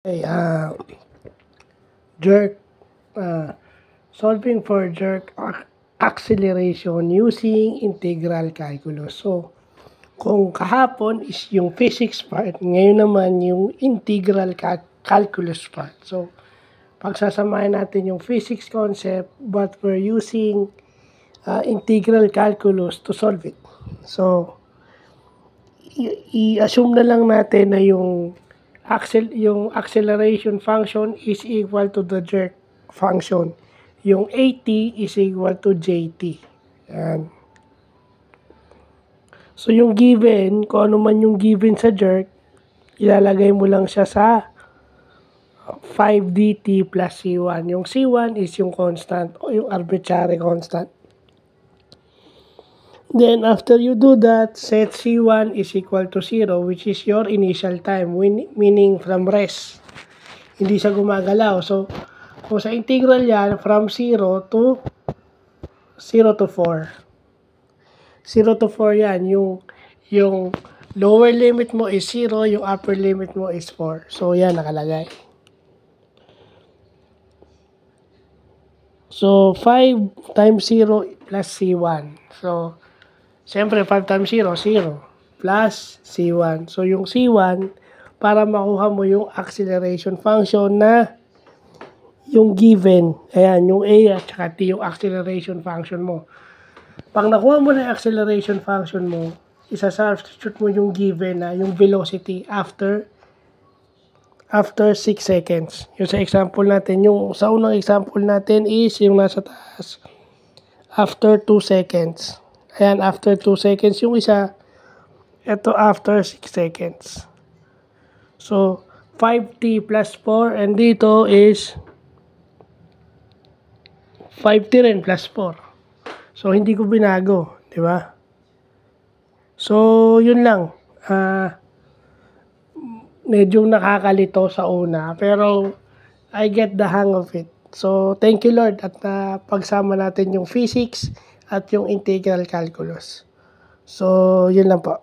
Okay, jerk, solving for jerk acceleration using integral calculus. So, kung kahapon is yung physics part, ngayon naman yung integral calculus part. So, pagsasamahin natin yung physics concept but we're using integral calculus to solve it. So, i-assume na lang natin na yung acceleration function is equal to the jerk function. Yung AT is equal to JT. Yan. So, yung given, kung ano man yung given sa jerk, ilalagay mo lang siya sa 5 dt plus C1. Yung C1 is yung constant o yung arbitrary constant. Then, after you do that, set C1 is equal to 0, which is your initial time, meaning from rest. Hindi siya gumagalaw. So, kung sa integral yan, from 0 to 4. 0 to 4 yan. Yung lower limit mo is 0, yung upper limit mo is 4. So, yan nakalagay. So, 5 times 0 plus C1. So, siyempre, 5 times 0, 0. Plus C1. So, yung C1, para makuha mo yung acceleration function na yung given. Ayan, yung A at saka T, yung acceleration function mo. Pag nakuha mo na yung acceleration function mo, isa-substitute mo yung given na yung velocity after 6 seconds. Yung sa example natin, yung sa unang example natin is yung nasa taas. After 2 seconds. Ayan, after 2 seconds yung isa. Ito after 6 seconds. So, 5t plus 4 and dito is 5t rin plus 4. So, hindi ko binago. Di ba? So, yun lang. Medyo nakakalito sa una. Pero, I get the hang of it. So, thank you Lord at pagsama natin yung physics at yung integral calculus. So, yun lang po.